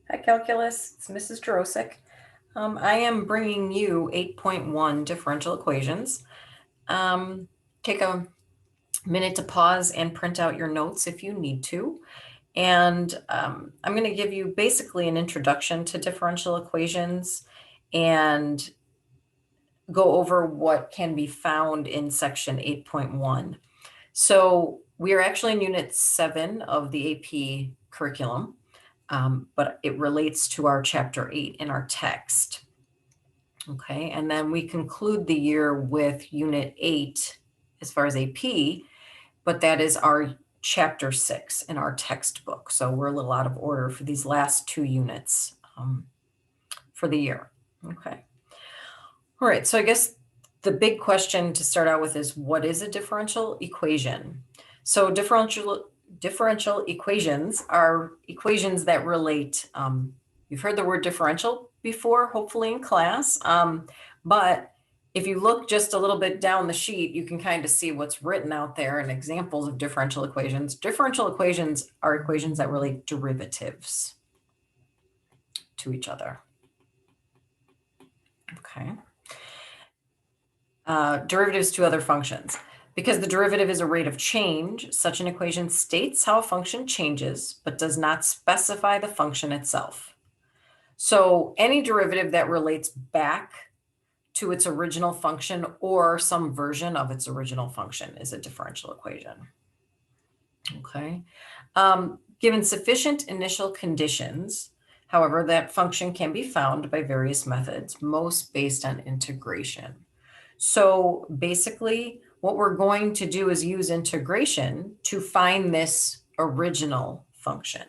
Hi, Calculus. It's Mrs. Jarosik. I am bringing you 8.1 differential equations. Take a minute to pause and print out your notes if you need to. And I'm going to give you basically an introduction to differential equations and go over what can be found in section 8.1. So we are actually in Unit 7 of the AP curriculum. But it relates to our chapter 8 in our text. Okay, and then we conclude the year with unit 8 as far as AP, but that is our chapter 6 in our textbook. So we're a little out of order for these last two units for the year. Okay. All right, so I guess the big question to start out with is, what is a differential equation? So differential equations are equations that relate. You've heard the word differential before, hopefully in class, but if you look just a little bit down the sheet, you can kind of see what's written out there and examples of differential equations. Differential equations are equations that relate derivatives to each other. Okay. Derivatives to other functions. Because the derivative is a rate of change, such an equation states how a function changes, but does not specify the function itself. So any derivative that relates back to its original function or some version of its original function is a differential equation. Okay. Given sufficient initial conditions, however, that function can be found by various methods, most based on integration. So basically, what we're going to do is use integration to find this original function.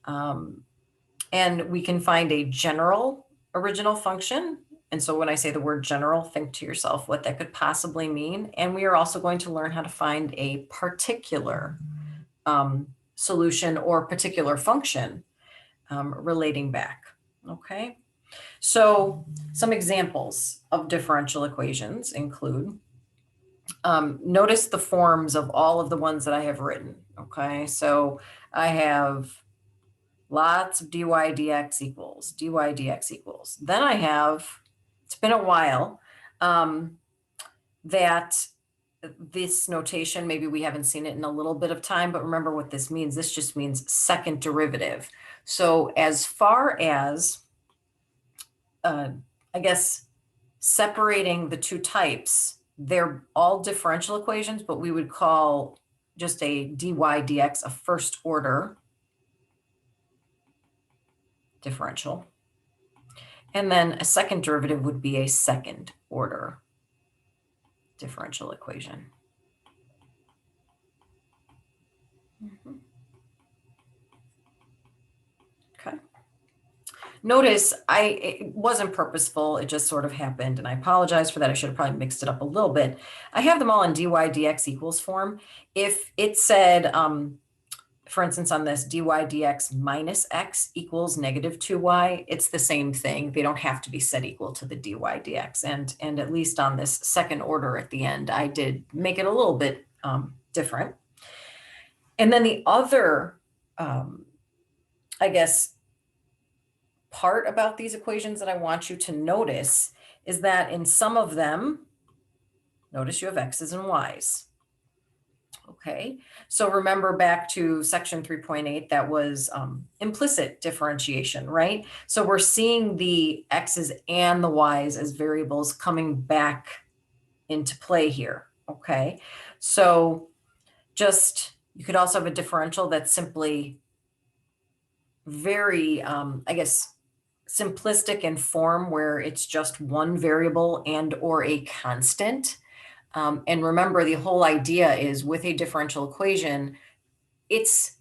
And we can find a general original function. And so when I say the word general, think to yourself what that could possibly mean. And we are also going to learn how to find a particular solution or particular function relating back. Okay. So some examples of differential equations include, notice the forms of all of the ones that I have written. Okay, so I have lots of dy dx equals, dy dx equals. Then I have, it's been a while, that this notation, maybe we haven't seen it in a little bit of time, but remember what this means. This just means second derivative. So as far as, I guess, separating the two types, they're all differential equations, but we would call just a dy dx a first order differential. And then a second derivative would be a second order differential equation. Okay. Notice it wasn't purposeful. It just sort of happened. And I apologize for that. I should have probably mixed it up a little bit. I have them all in dy dx equals form. If it said, for instance, on this dy dx minus x equals negative 2y, it's the same thing. They don't have to be set equal to the dy dx. And at least on this second order at the end, I did make it a little bit different. And then the other, I guess, part about these equations that I want you to notice is that in some of them, notice you have x's and y's. Okay, so remember back to section 3.8, that was implicit differentiation, right? So we're seeing the x's and the y's as variables coming back into play here, okay? So just, you could also have a differential that's simply very, I guess, simplistic in form where it's just one variable and or a constant. And remember, the whole idea is with a differential equation, its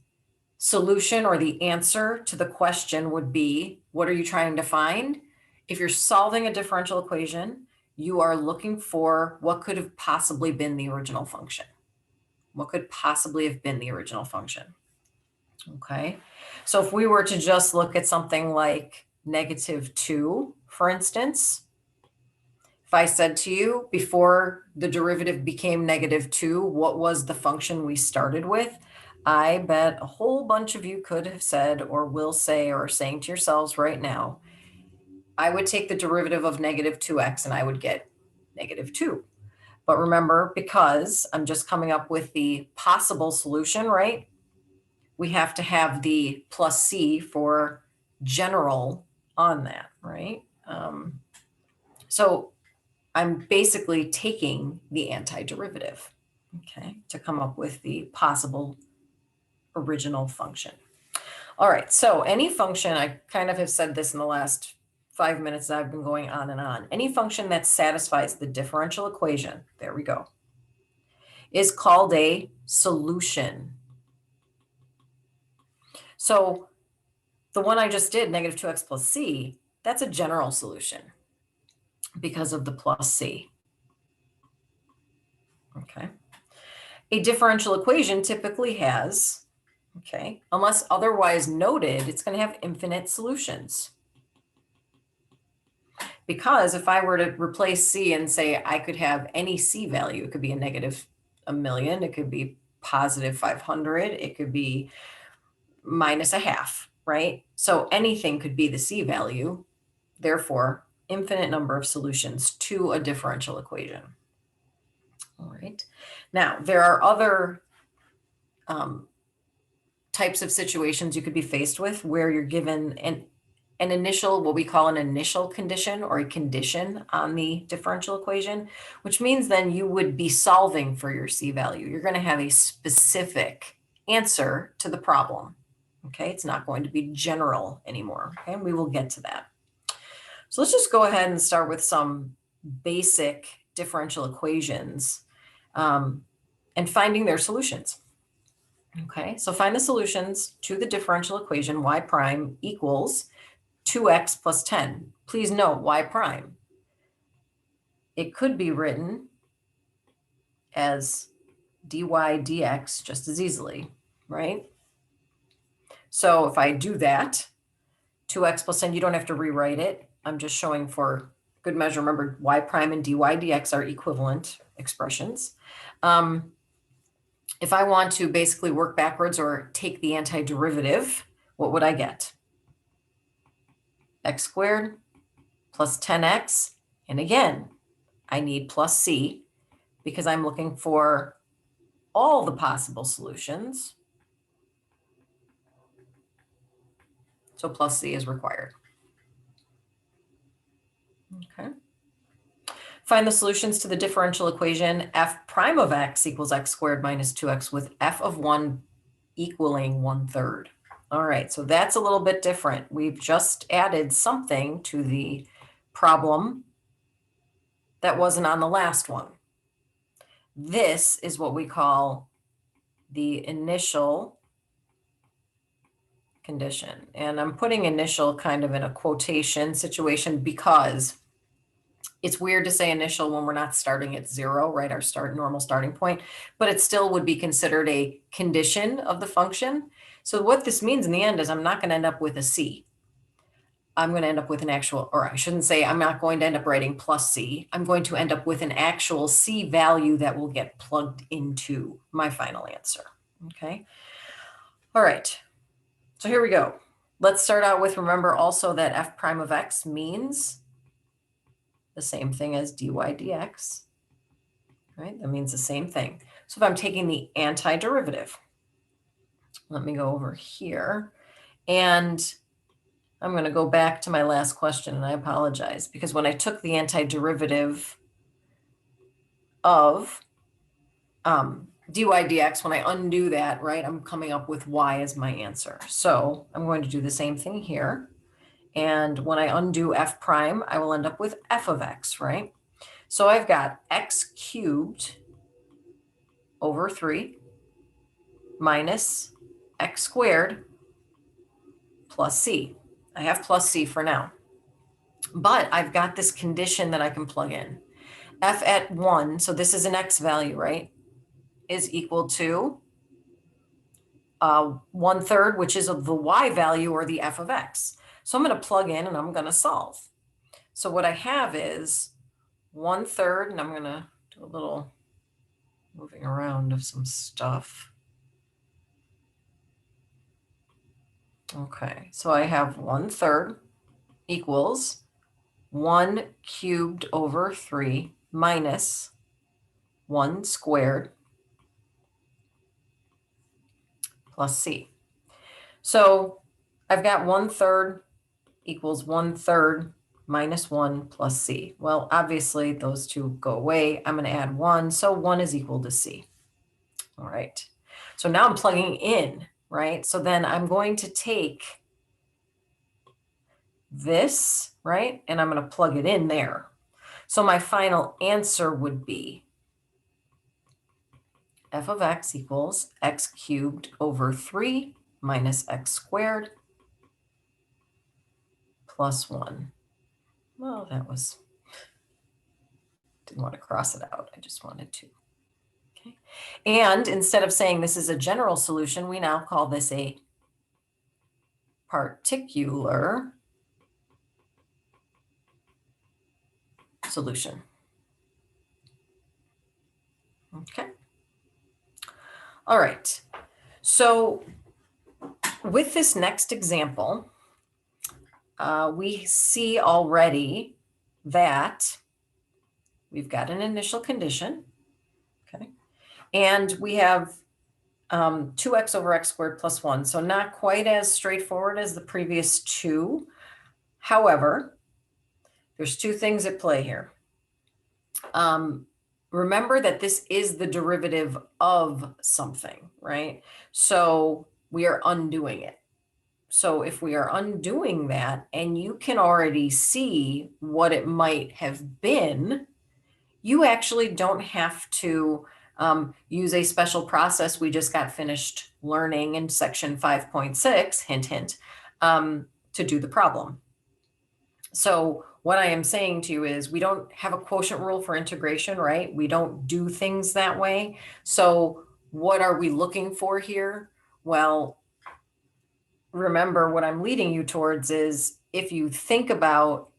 solution or the answer to the question would be, what are you trying to find? If you're solving a differential equation, you are looking for what could have possibly been the original function. What could possibly have been the original function? Okay, so if we were to just look at something like negative 2, for instance, if I said to you before the derivative became negative 2, what was the function we started with? I bet a whole bunch of you could have said or will say or are saying to yourselves right now, I would take the derivative of negative 2x and I would get negative 2. But remember, because I'm just coming up with the possible solution, right? We have to have the plus c for general on that, right? So I'm basically taking the antiderivative, okay, to come up with the possible original function. All right, so any function, I kind of have said this in the last 5 minutes that I've been going on and on. Any function that satisfies the differential equation, there we go, is called a solution. So the one I just did, negative 2x plus c, that's a general solution because of the plus c. Okay. A differential equation typically has, okay, unless otherwise noted, it's going to have infinite solutions. Because if I were to replace c and say I could have any c value, it could be a negative 1,000,000, it could be positive 500, it could be minus a half, right? So anything could be the c value, therefore infinite number of solutions to a differential equation. All right. Now, there are other types of situations you could be faced with where you're given an initial, what we call an initial condition or a condition on the differential equation, which means then you would be solving for your c value. You're going to have a specific answer to the problem. Okay, it's not going to be general anymore. Okay, and we will get to that. So let's just go ahead and start with some basic differential equations and finding their solutions. Okay, so find the solutions to the differential equation y prime equals 2x plus 10. Please note y prime. It could be written as dy dx just as easily, right? So if I do that, 2x plus 10, you don't have to rewrite it. I'm just showing for good measure. Remember, y prime and dy dx are equivalent expressions. If I want to basically work backwards or take the antiderivative, what would I get? X squared plus 10x. And again, I need plus c because I'm looking for all the possible solutions. So plus c is required. Okay. Find the solutions to the differential equation f prime of x equals x squared minus 2x with f of 1 equaling 1/3. All right, so that's a little bit different. We've just added something to the problem that wasn't on the last one. This is what we call the initial condition. And I'm putting initial kind of in a quotation situation because it's weird to say initial when we're not starting at 0, right? Our normal starting point, but it still would be considered a condition of the function. So what this means in the end is I'm not going to end up with a c. I'm going to end up with an actual, or I shouldn't say I'm not going to end up writing plus c. I'm going to end up with an actual c value that will get plugged into my final answer. Okay. All right. So here we go. Let's start out with, remember also that f prime of x means the same thing as dy dx, right? That means the same thing. So if I'm taking the antiderivative, let me go over here and I'm going to go back to my last question, and I apologize because when I took the antiderivative of dy dx, when I undo that, right, I'm coming up with y as my answer. So I'm going to do the same thing here. And when I undo f prime, I will end up with f of x, right? So I've got x cubed over 3 minus x squared plus c. I have plus c for now. But I've got this condition that I can plug in. F at 1, so this is an x value, right, is equal to 1/3, which is of the y value or the f of x. So I'm going to plug in and I'm going to solve. So what I have is 1/3, and I'm going to do a little moving around of some stuff. Okay, so I have 1/3 equals 1 cubed over 3 minus 1 squared plus c. So I've got 1/3 equals 1/3 minus 1 plus c. Well, obviously those two go away. I'm going to add 1, so 1 is equal to c. All right. So now I'm plugging in, right? So then I'm going to take this, right? And I'm going to plug it in there. So my final answer would be f of x equals x cubed over 3 minus x squared plus 1. Well, didn't want to cross it out. I just wanted to. Okay. And instead of saying this is a general solution, we now call this a particular solution. Okay. All right. So with this next example, we see already that we've got an initial condition, okay? And we have 2x over x squared plus 1. So not quite as straightforward as the previous two. However, there's two things at play here. Remember that this is the derivative of something, right? So we are undoing it. So if we are undoing that and you can already see what it might have been, you actually don't have to use a special process we just got finished learning in section 5.6, hint, hint, to do the problem. So what I am saying to you is we don't have a quotient rule for integration, right? We don't do things that way. So what are we looking for here? Well, remember what I'm leading you towards is if you think about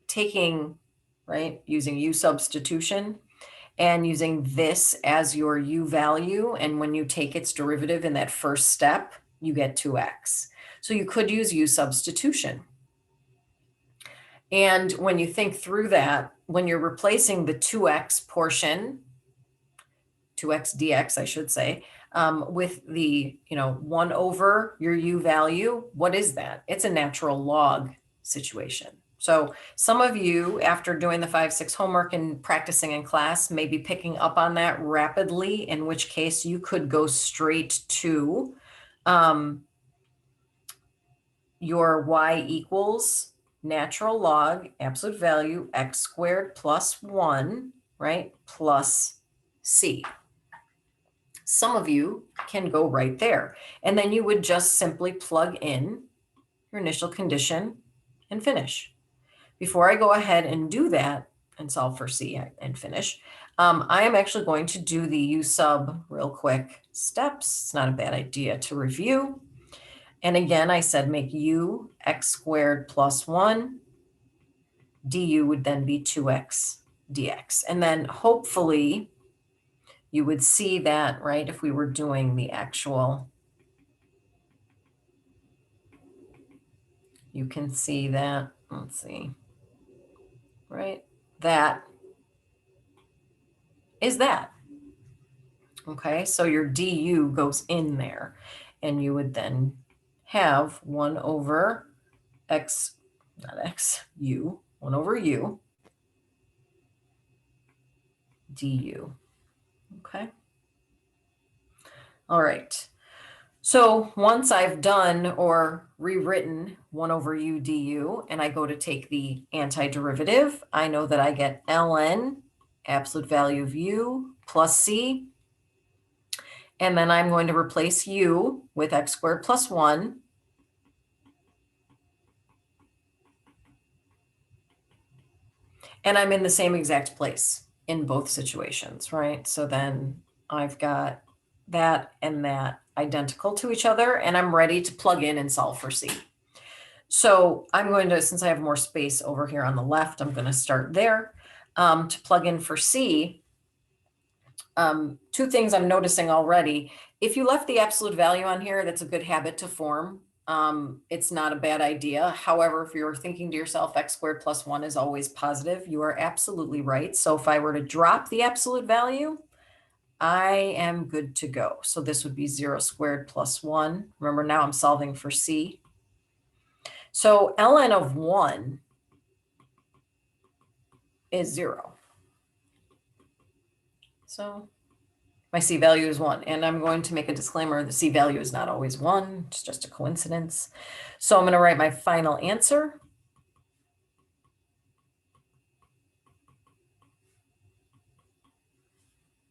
taking, right, using u substitution and using this as your u value, and when you take its derivative in that first step, you get 2x. So you could use u substitution. And when you think through that, when you're replacing the 2x portion, 2x dx, I should say, with the 1 over your u value, what is that? It's a natural log situation. So some of you, after doing the 5-6 homework and practicing in class, may be picking up on that rapidly, in which case you could go straight to your y equals natural log absolute value x squared plus 1, right, plus c. Some of you can go right there. And then you would just simply plug in your initial condition and finish. Before I go ahead and do that and solve for c and finish, I am actually going to do the u sub real quick steps. It's not a bad idea to review. And again, I said make u x squared plus 1. Du would then be 2x dx. And then hopefully you would see that, right, if we were doing the actual, you can see that, let's see, right, that is that. Okay, so your du goes in there, and you would then have 1 over x, not x, u, 1 over u du. Okay. All right. So once I've done or rewritten 1 over u du, and I go to take the antiderivative, I know that I get ln, absolute value of u, plus c. And then I'm going to replace u with x squared plus 1. And I'm in the same exact place in both situations, right? So then I've got that and that identical to each other, and I'm ready to plug in and solve for c. So I'm going to, since I have more space over here on the left, I'm going to start there to plug in for c. Two things I'm noticing already. If you left the absolute value on here, that's a good habit to form. it's not a bad idea. However, if you're thinking to yourself, x squared plus 1 is always positive, you are absolutely right. So if I were to drop the absolute value, I am good to go. So this would be 0 squared plus 1. Remember, now I'm solving for c. So ln of 1 is 0. So my c value is 1. And I'm going to make a disclaimer. The c value is not always 1. It's just a coincidence. So I'm going to write my final answer.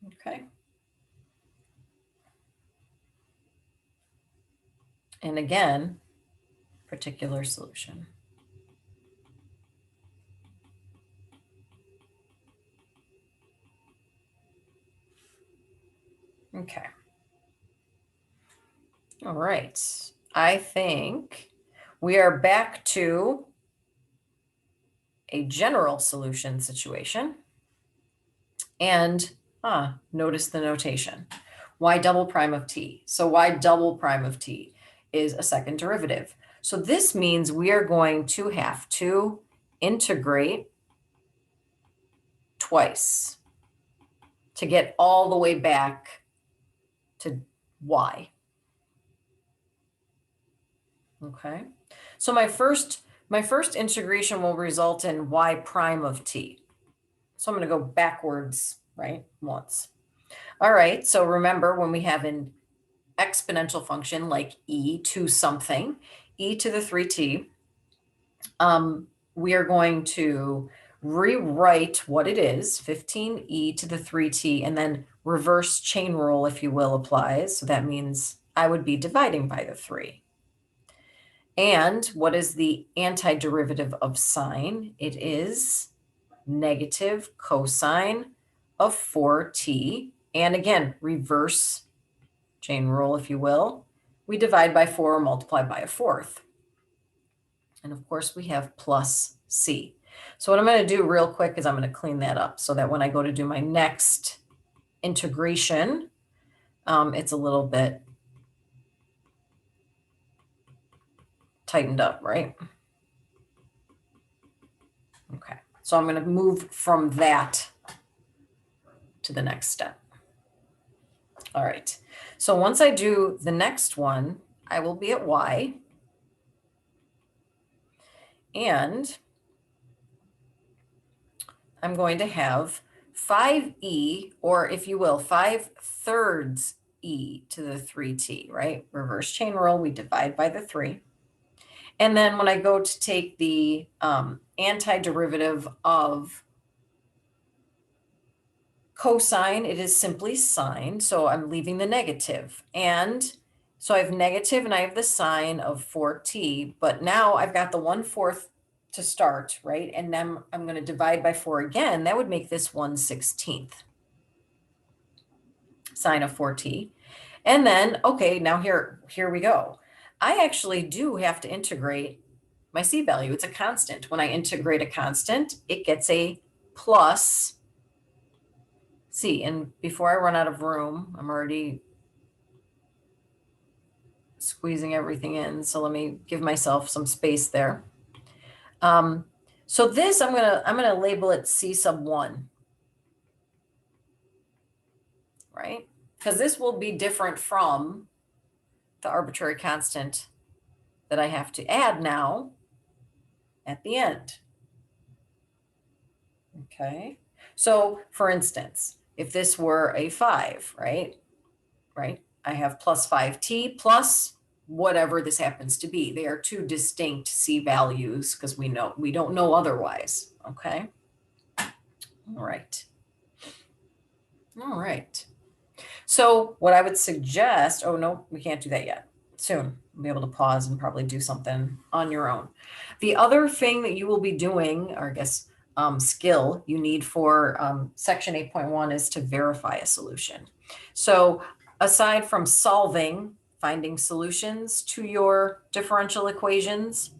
Okay. And again, particular solution. Okay. All right. I think we are back to a general solution situation. And notice the notation. Y double prime of t. So y double prime of t is a second derivative. So this means we are going to have to integrate twice to get all the way back to y. Okay. So my first integration will result in y prime of t. So I'm going to go backwards, right, once. All right, so remember when we have an exponential function like e to something, e to the 3t, we are going to rewrite what it is, 15e to the 3t, and then reverse chain rule, if you will, applies. So that means I would be dividing by the 3. And what is the antiderivative of sine? It is negative cosine of 4t. And again, reverse chain rule, if you will. We divide by 4 or multiply by a fourth. And of course, we have plus c. So what I'm going to do real quick is I'm going to clean that up so that when I go to do my next integration, it's a little bit tightened up, right? Okay, so I'm going to move from that to the next step. All right, so once I do the next one, I will be at y. And I'm going to have 5e, or if you will, 5/3 e to the 3t, right? Reverse chain rule, we divide by the 3. And then when I go to take the antiderivative of cosine, it is simply sine. So I'm leaving the negative. And so I have negative and I have the sine of 4t, but now I've got the 1/4 to start, right? And then I'm going to divide by 4 again. That would make this 1/16 sine of 4t. And then, okay, now here we go. I actually do have to integrate my c value. It's a constant. When I integrate a constant, it gets a plus c. And before I run out of room, I'm already squeezing everything in. So let me give myself some space there. So this, I'm gonna label it c sub 1, right? Because this will be different from the arbitrary constant that I have to add now at the end. Okay. So for instance, if this were a 5, right? I have plus 5t plus whatever this happens to be. They are two distinct c values because we don't know otherwise. Okay. All right. All right. So what I would suggest, oh no, we can't do that yet. Soon we'll be able to pause and probably do something on your own. The other thing that you will be doing, or I guess skill you need for section 8.1 is to verify a solution. So aside from solving, finding solutions to your differential equations,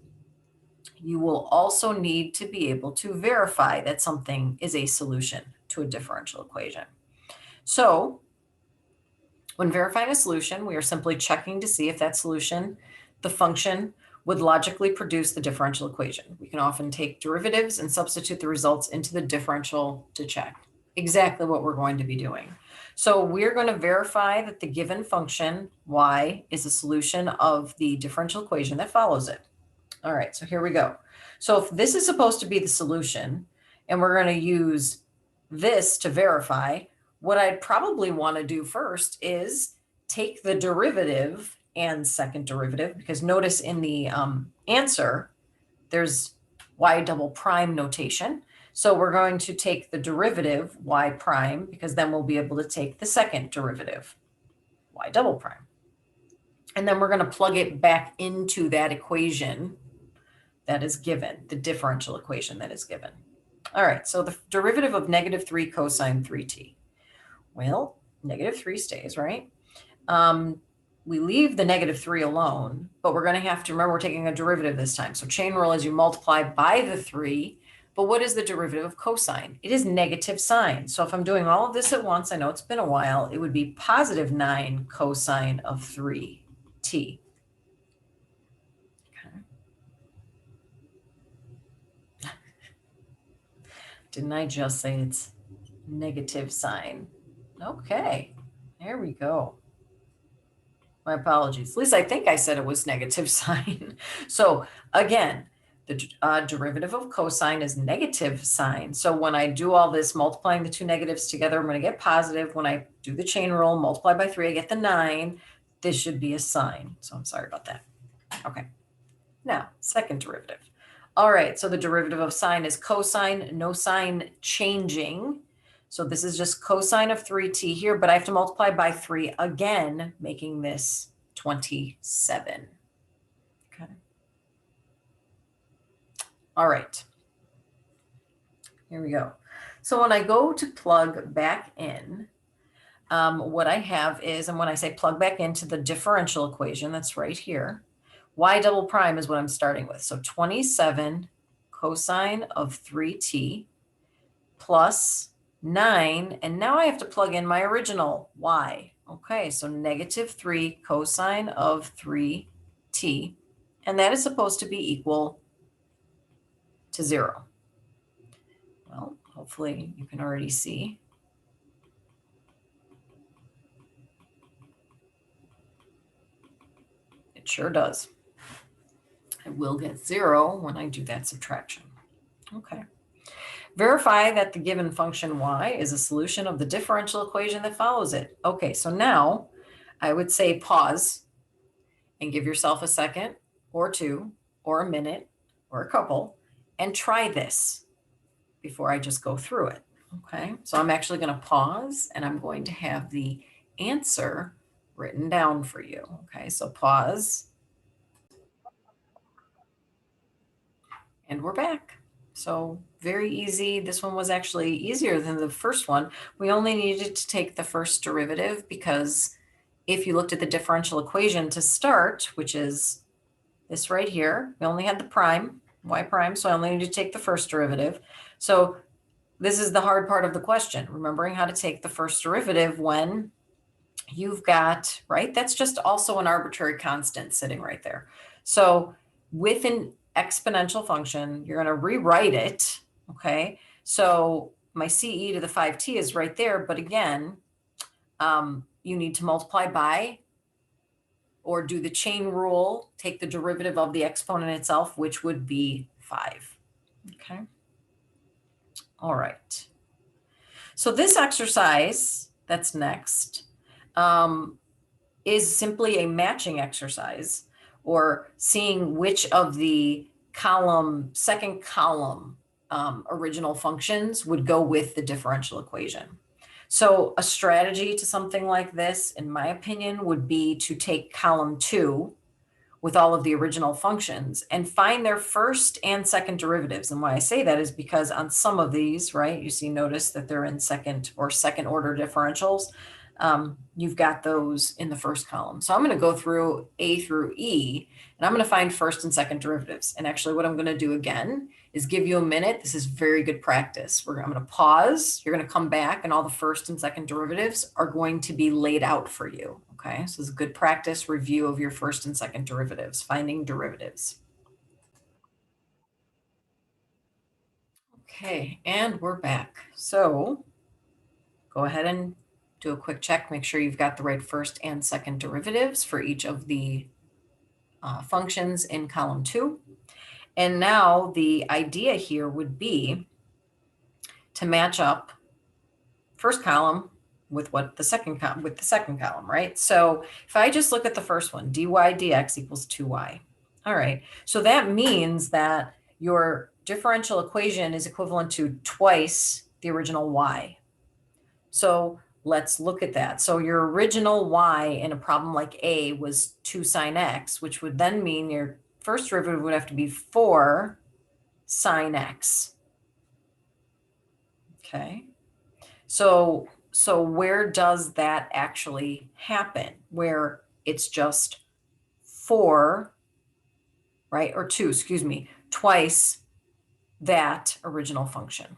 you will also need to be able to verify that something is a solution to a differential equation. So when verifying a solution, we are simply checking to see if that solution the function would logically produce the differential equation. We can often take derivatives and substitute the results into the differential to check. Exactly what we're going to be doing. So we're going to verify that the given function y is a solution of the differential equation that follows it. All right, so here we go. So if this is supposed to be the solution, and we're going to use this to verify, what I'd probably want to do first is take the derivative and second derivative, because notice in the answer, there's y double prime notation. So we're going to take the derivative y prime, because then we'll be able to take the second derivative, y double prime. And then we're going to plug it back into that equation that is given, the differential equation that is given. All right, so the derivative of negative 3 cosine 3t. Well, negative 3 stays, right? We leave the negative 3 alone, but we're going to have to remember we're taking a derivative this time. So chain rule as you multiply by the 3. But what is the derivative of cosine? It is negative sine. So if I'm doing all of this at once, I know it's been a while, it would be positive 9 cosine of 3t. Didn't I just say it's negative sine? Okay, there we go. My apologies. At least I think I said it was negative sine. So again, the derivative of cosine is negative sine. So when I do all this multiplying the two negatives together, I'm going to get positive. When I do the chain rule, multiply by 3, I get the 9. This should be a sine. So I'm sorry about that. Okay. Now, second derivative. All right, so the derivative of sine is cosine, no sign changing. So this is just cosine of 3t here, but I have to multiply by 3 again, making this 27. Okay. All right. Here we go. So when I go to plug back in, what I have is, and when I say plug back into the differential equation, that's right here, y double prime is what I'm starting with. So 27 cosine of 3t plus 9. And now I have to plug in my original y. Okay, so negative 3 cosine of 3t. And that is supposed to be equal to 0. Well, hopefully you can already see. It sure does. I will get 0 when I do that subtraction. Okay. Verify that the given function y is a solution of the differential equation that follows it. Okay, so now I would say pause and give yourself a second or two or a minute or a couple and try this before I just go through it. Okay, so I'm actually going to pause and I'm going to have the answer written down for you. Okay, so pause. And we're back. So very easy. This one was actually easier than the first one. We only needed to take the first derivative because if you looked at the differential equation to start, which is this right here, we only had the prime, y prime, so I only need to take the first derivative. So this is the hard part of the question, remembering how to take the first derivative when you've got, right, that's just also an arbitrary constant sitting right there. So with an exponential function, you're going to rewrite it, okay? So my CE to the 5t is right there, but again, you need to multiply by or do the chain rule, take the derivative of the exponent itself, which would be 5, okay? All right. So this exercise that's next is simply a matching exercise, or seeing which of the second column original functions would go with the differential equation. So a strategy to something like this, in my opinion, would be to take column 2 with all of the original functions and find their first and second derivatives. And why I say that is because on some of these, right, notice that they're in second order differentials. you've got those in the first column. So I'm going to go through A through E, and I'm going to find first and second derivatives. And actually what I'm going to do again is give you a minute. This is very good practice. I'm going to pause. You're going to come back, and all the first and second derivatives are going to be laid out for you. Okay, so this is a good practice review of your first and second derivatives, finding derivatives. Okay, and we're back. So go ahead and do a quick check. Make sure you've got the right first and second derivatives for each of the functions in column 2. And now the idea here would be to match up first column with what the second column, right? So if I just look at the first one, dy dx equals 2y. All right, so that means that your differential equation is equivalent to twice the original y. So let's look at that. So your original y in a problem like A was 2 sine x, which would then mean your first derivative would have to be 4 sine x. Okay. So where does that actually happen? Where it's just 4, right? Or 2, excuse me, twice that original function.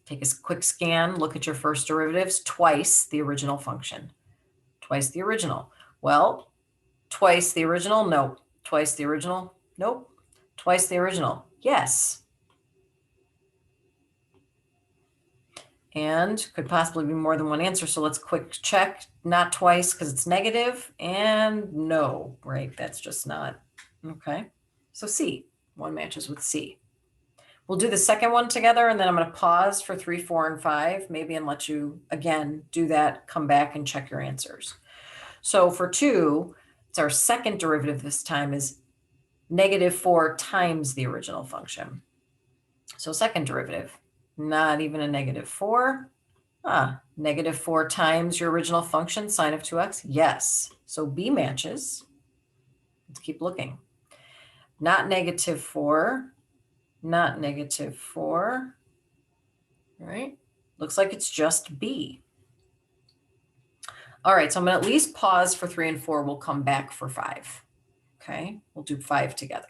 Take a quick scan, look at your first derivatives, twice the original function. Twice the original. Well, twice the original? Nope. Twice the original? Nope. Twice the original? Yes. And could possibly be more than one answer. So let's quick check. Not twice because it's negative. And no, right? That's just not. Okay. So C, 1 matches with C. We'll do the second one together, and then I'm going to pause for 3, 4, and 5, maybe, and let you, again, do that, come back and check your answers. So for 2, it's our second derivative this time is negative 4 times the original function. So second derivative, not even a negative 4. Negative 4 times your original function, sine of 2x? Yes. So B matches. Let's keep looking. Not negative 4, not negative 4, right? Looks like it's just B. All right, so I'm going to at least pause for 3 and 4. We'll come back for 5. Okay, we'll do 5 together.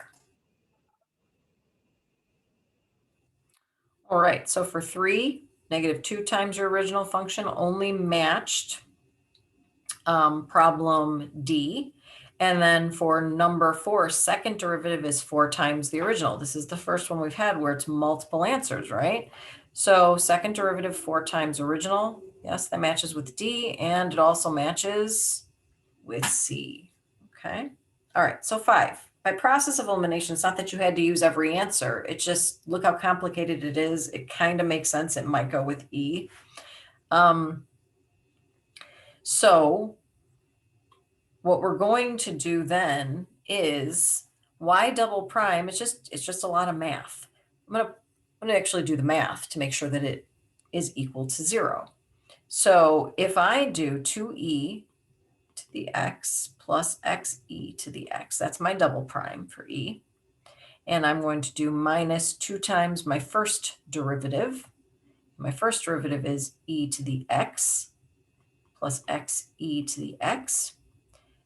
All right, so for 3, negative 2 times your original function only matched problem D. And then for number 4, second derivative is 4 times the original. This is the first one we've had where it's multiple answers, right? So second derivative 4 times original. Yes, that matches with D, and it also matches with C. Okay. All right, so 5. By process of elimination, it's not that you had to use every answer. It's just, look how complicated it is. It kind of makes sense. It might go with E. So what we're going to do then is y double prime. It's just a lot of math. I'm gonna actually do the math to make sure that it is equal to 0. So if I do 2e to the x plus xe to the x, that's my double prime for e. And I'm going to do minus 2 times my first derivative. My first derivative is e to the x plus xe to the x.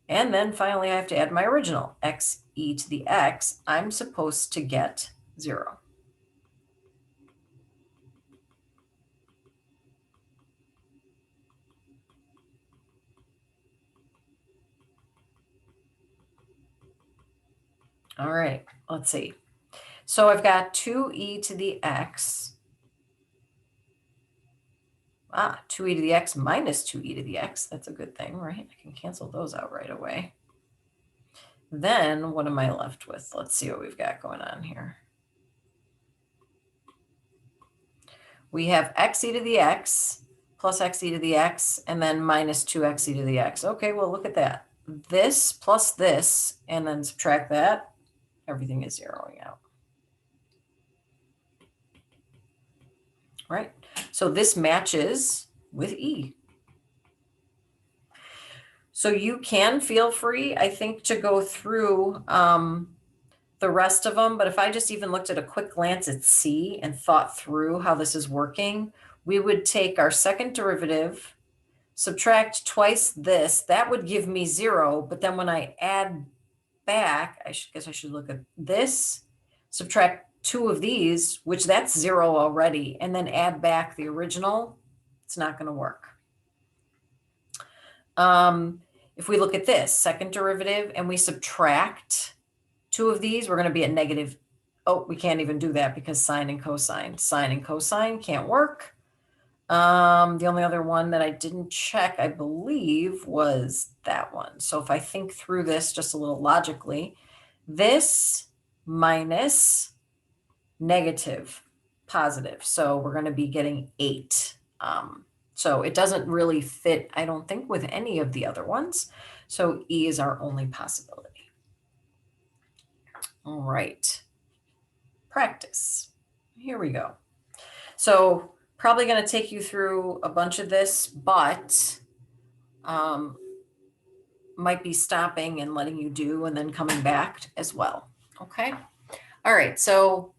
And then finally, I have to add my original, xe to the x. I'm supposed to get 0. All right, let's see. So I've got 2e to the x. 2e to the x minus 2e to the x. That's a good thing, right? I can cancel those out right away. Then what am I left with? Let's see what we've got going on here. We have xe to the x plus xe to the x, and then minus 2xe to the x. Okay, well, look at that. This plus this, and then subtract that, everything is zeroing out. Right? So this matches with E. So you can feel free, I think, to go through the rest of them. But if I just even looked at a quick glance at C and thought through how this is working, we would take our second derivative. subtract twice this, that would give me 0. But then when I add back, I guess I should look at this, subtract 2 of these, which that's 0 already, and then add back the original, it's not going to work. If we look at this second derivative and we subtract 2 of these, we're going to be at negative. Oh, we can't even do that because sine and cosine. Sine and cosine can't work. The only other one that I didn't check, I believe, was that one. So if I think through this just a little logically, this minus negative, positive. So we're going to be getting 8. So it doesn't really fit, I don't think, with any of the other ones. So E is our only possibility. All right. Practice. Here we go. So probably going to take you through a bunch of this, but might be stopping and letting you do and then coming back as well. Okay. All right. So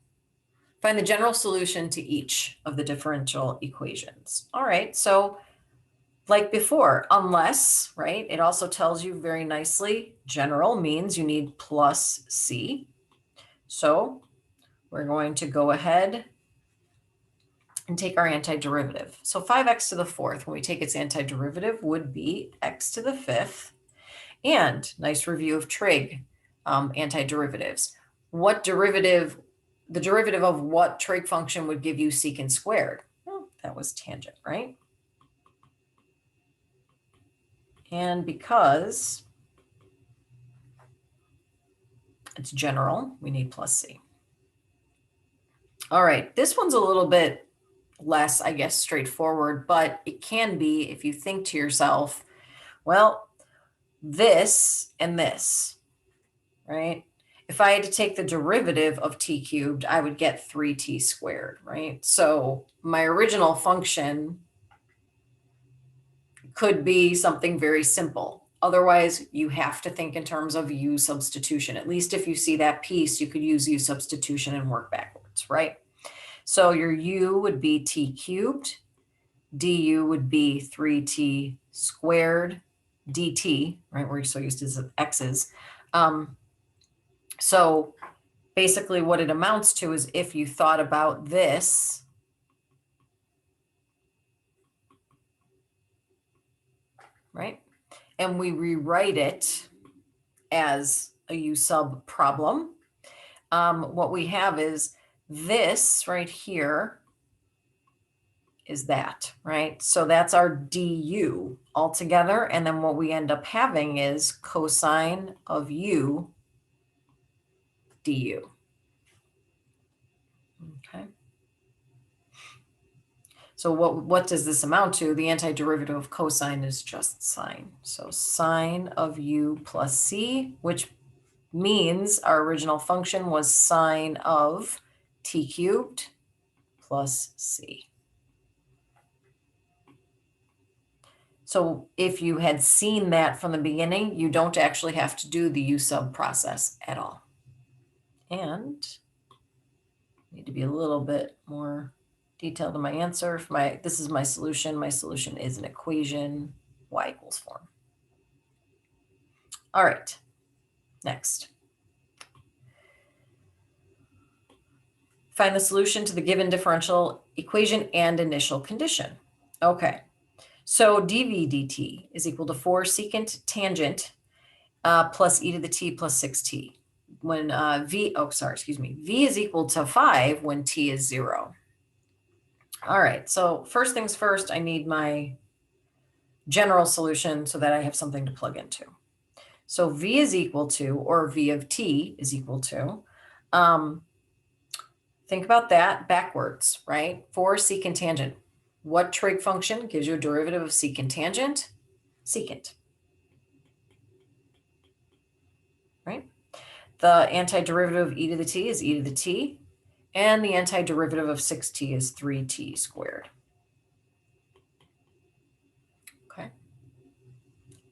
find the general solution to each of the differential equations. All right. So like before, unless, right, it also tells you very nicely, general means you need plus C. So we're going to go ahead and take our antiderivative. So 5x to the 4th, when we take its antiderivative, would be x to the 5th. And nice review of trig antiderivatives. What derivative, the derivative of what trig function would give you secant squared? Well, that was tangent, right? And because it's general, we need plus C. All right, this one's a little bit less, I guess, straightforward, but it can be if you think to yourself, well, this and this, right? If I had to take the derivative of t cubed, I would get 3t squared, right? So my original function could be something very simple. Otherwise, you have to think in terms of u substitution. At least if you see that piece, you could use u substitution and work backwards, right? So your u would be t cubed, du would be 3t squared, dt, right? We're so used to x's. So basically what it amounts to is if you thought about this, right? And we rewrite it as a u sub problem. What we have is this right here is that, right? So that's our du altogether. And then what we end up having is cosine of u du. Okay. So what does this amount to? The antiderivative of cosine is just sine. So sine of u plus c, which means our original function was sine of t cubed plus c. So if you had seen that from the beginning, you don't actually have to do the u sub process at all. And need to be a little bit more detailed in my answer. This is my solution. My solution is an equation, y equals form. All right, next. Find the solution to the given differential equation and initial condition. Okay, so dv dt is equal to 4 secant tangent plus e to the t plus 6t. When v is equal to 5 when t is 0. All right, so first things first, I need my general solution so that I have something to plug into. So v is equal to, or v of t is equal to, think about that backwards, right? 4 secant tangent. What trig function gives you a derivative of secant tangent? Secant, right? The antiderivative of e to the t is e to the t, and the antiderivative of 6t is 3t squared. Okay.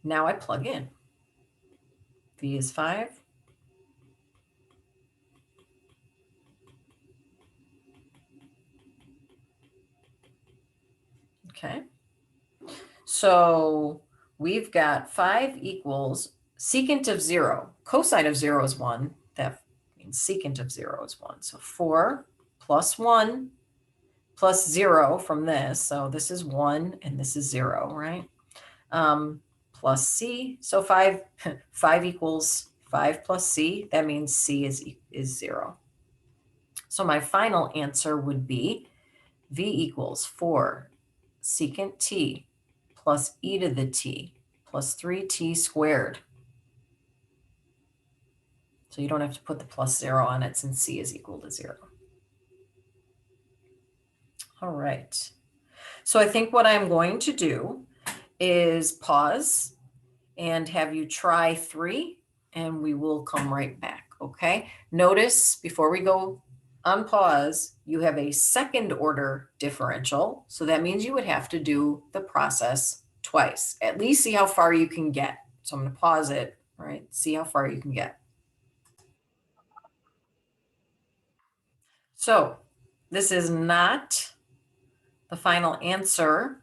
Now I plug in. V is 5. Okay. So we've got 5 equals secant of 0. Cosine of 0 is 1. That means secant of 0 is 1. So 4 plus 1 plus 0 from this. So this is 1 and this is 0, right? Plus c. So 5, 5 equals 5 plus c. That means c is 0. So my final answer would be v equals 4 secant t plus e to the t plus 3t squared. So you don't have to put the plus 0 on it since c is equal to 0. All right. So I think what I'm going to do is pause and have you try 3, and we will come right back, okay? Notice before we go on pause, you have a second order differential. So that means you would have to do the process twice, at least see how far you can get. So I'm going to pause it, right? See how far you can get. So this is not the final answer.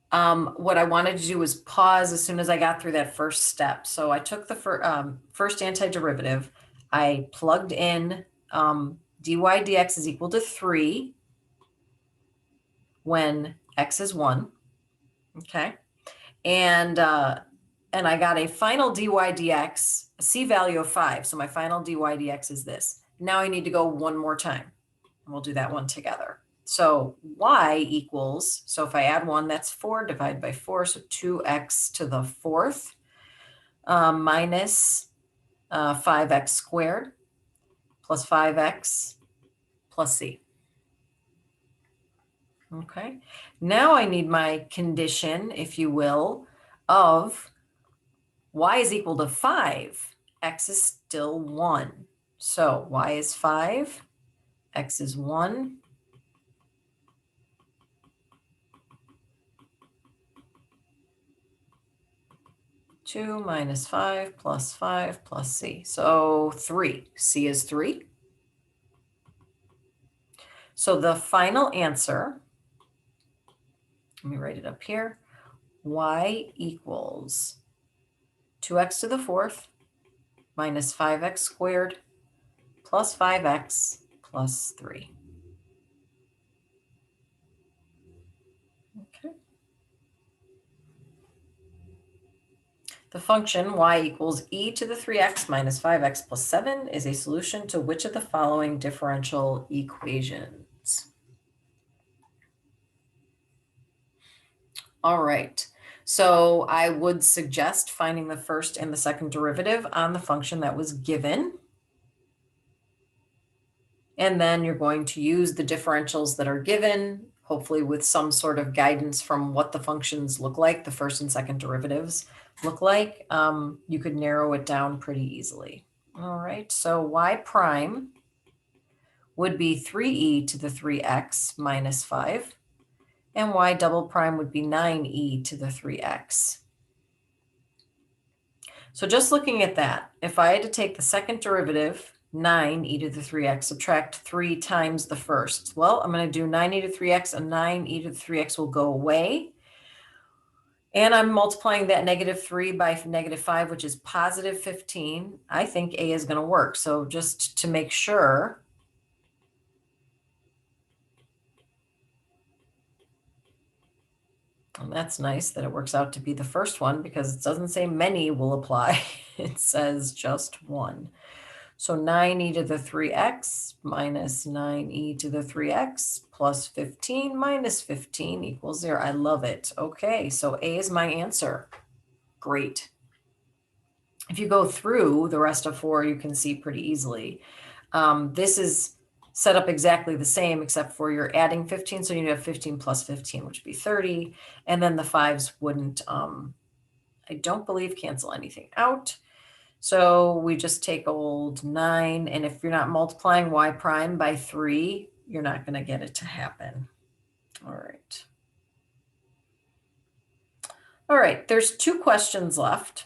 What I wanted to do was pause as soon as I got through that first step. So I took the first antiderivative. I plugged in dy dx is equal to 3 when x is 1. Okay. And I got a final dy dx, a c value of 5. So my final dy dx is this. Now I need to go one more time. And we'll do that one together. So y equals, so if I add 1, that's 4 divided by 4. So 2x to the 4th minus 5x squared plus 5x plus c. Okay. Now I need my condition, if you will, of y is equal to 5. X is still 1. So y is 5. X is 1. Two minus 5 plus c. So 3. C is 3. So the final answer, let me write it up here, y equals 2x to the 4th minus 5x squared plus 5x plus 3. Okay. The function y equals e to the 3x minus 5x plus 7 is a solution to which of the following differential equations? All right. So I would suggest finding the first and the second derivative on the function that was given. And then you're going to use the differentials that are given, hopefully with some sort of guidance from what the functions look like, the first and second derivatives look like. You could narrow it down pretty easily. All right, so y prime would be 3e to the 3x minus 5, and y double prime would be 9e to the 3x. So just looking at that, if I had to take the second derivative, 9e to the 3x, subtract 3 times the first. Well, I'm going to do 9e to the 3x, and 9e to the 3x will go away. And I'm multiplying that negative 3 by negative 5, which is positive 15. I think A is going to work. So just to make sure, and that's nice that it works out to be the first one because it doesn't say many will apply. It says just one. So 9e to the 3x minus 9e to the 3x plus 15 minus 15 equals 0. I love it. Okay, so A is my answer. Great. If you go through the rest of 4, you can see pretty easily. This is set up exactly the same, except for you're adding 15. So you have 15 plus 15, which would be 30. And then the 5s wouldn't, I don't believe, cancel anything out. So we just take old 9. And if you're not multiplying y prime by 3, you're not going to get it to happen. All right. All right, there's 2 questions left.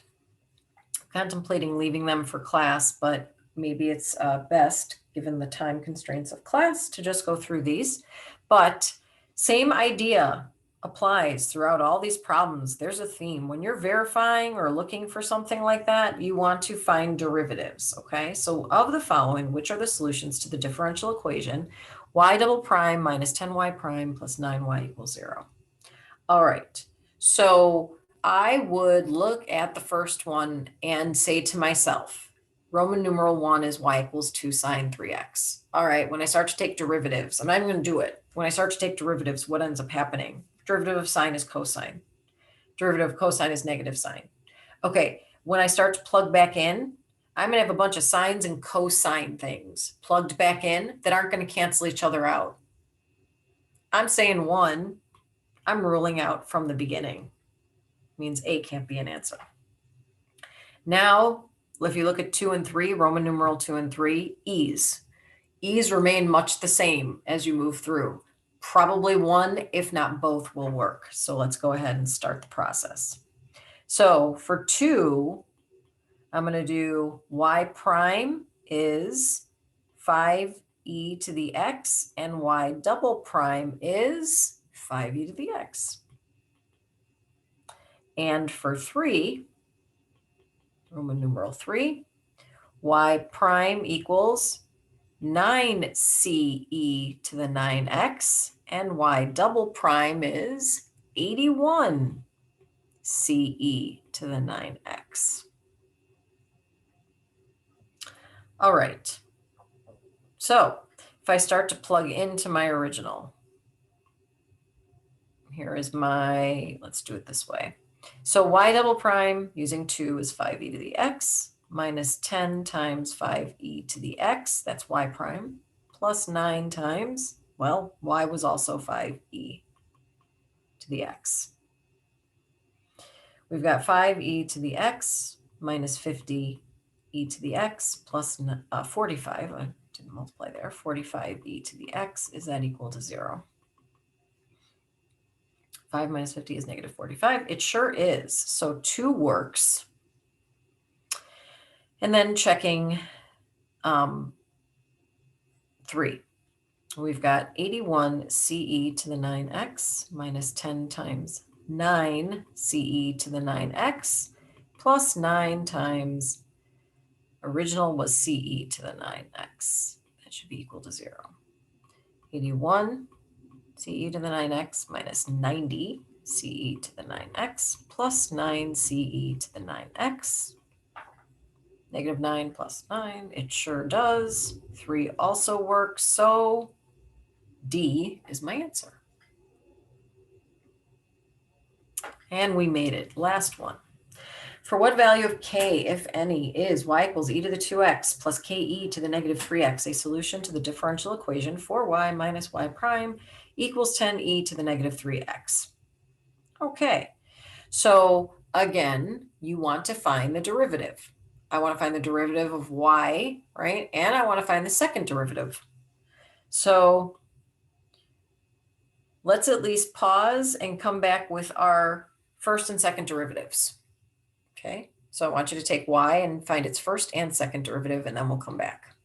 Contemplating leaving them for class, but maybe it's best, given the time constraints of class, to just go through these. But same idea. applies throughout all these problems. There's a theme. When you're verifying or looking for something like that, you want to find derivatives, okay? So of the following, which are the solutions to the differential equation, y double prime minus 10y prime plus 9y equals 0? All right, so I would look at the first one and say to myself, Roman numeral 1 is y equals 2 sine 3x. All right, when I start to take derivatives, and I'm going to do it. When I start to take derivatives, what ends up happening? Derivative of sine is cosine. Derivative of cosine is negative sine. Okay, when I start to plug back in, I'm going to have a bunch of sines and cosine things plugged back in that aren't going to cancel each other out. I'm saying 1, I'm ruling out from the beginning. Means A can't be an answer. Now, if you look at 2 and 3, Roman numeral 2 and 3, e's. E's remain much the same as you move through. Probably one, if not both, will work. So let's go ahead and start the process. So for 2, I'm going to do y prime is 5e to the x, and y double prime is 5e to the x. And for 3, Roman numeral 3, y prime equals 9ce to the 9x, and y double prime is 81ce to the 9x. All right. So if I start to plug into my original, here is my, let's do it this way. So y double prime using 2 is 5e to the x minus 10 times 5e to the x, that's y prime, plus 9 times, well, y was also 5e to the x. We've got 5e to the x minus 50e to the x plus 45, I didn't multiply there, 45e to the x, is that equal to 0? 5 minus 50 is negative 45. It sure is. So 2 works. And then checking 3. We've got 81 CE to the 9x minus 10 times 9 CE to the 9x plus 9 times, original was CE to the 9x. That should be equal to 0. 81 CE to the 9x minus 90 CE to the 9x plus 9 CE to the 9x. Negative 9 plus 9, it sure does. 3 also works, so D is my answer. And we made it. Last one. For what value of k, if any, is y equals e to the 2x plus ke to the negative 3x a solution to the differential equation 4y minus y prime equals 10e to the negative 3x? Okay, so again, you want to find the derivative. I want to find the derivative of y, right? And I want to find the second derivative. So let's at least pause and come back with our first and second derivatives. Okay, so I want you to take y and find its first and second derivative, and then we'll come back.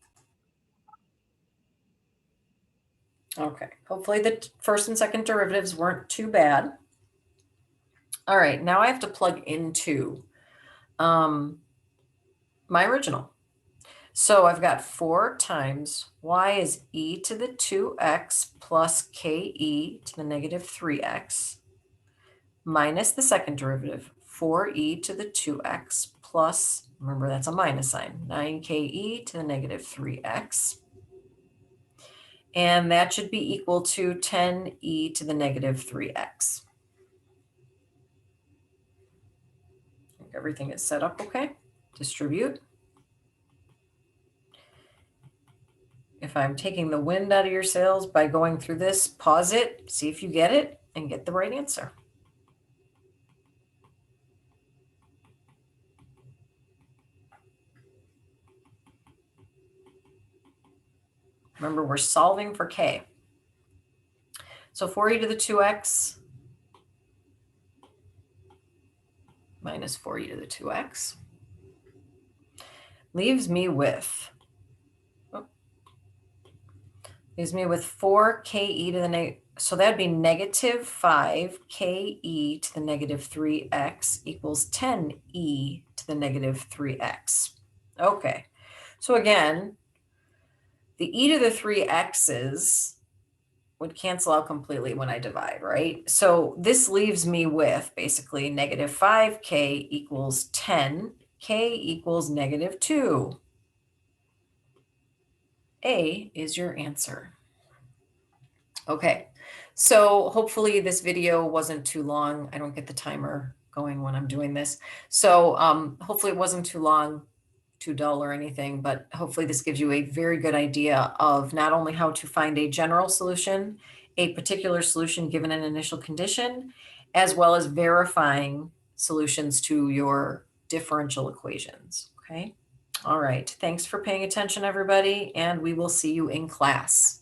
Okay, hopefully the first and second derivatives weren't too bad. All right, now I have to plug into my original. So I've got 4 times y is e to the 2x plus ke to the negative 3x minus the second derivative, 4e to the 2x plus, remember that's a minus sign, 9ke to the negative 3x. And that should be equal to 10e to the negative 3x. I think everything is set up okay. Distribute. If I'm taking the wind out of your sails by going through this, pause it, see if you get it, and get the right answer. Remember, we're solving for k. So 4e to the 2x minus 4e to the 2x leaves me with 4ke to the So that'd be negative 5ke to the negative 3x equals 10e to the negative 3x. Okay, so again, the e to the 3x's would cancel out completely when I divide, right? So this leaves me with basically negative 5k equals 10, k equals negative 2. A is your answer. Okay, so hopefully this video wasn't too long. I don't get the timer going when I'm doing this. So hopefully it wasn't too long, too dull or anything, but hopefully this gives you a very good idea of not only how to find a general solution, a particular solution given an initial condition, as well as verifying solutions to your differential equations, okay? All right, thanks for paying attention, everybody, and we will see you in class.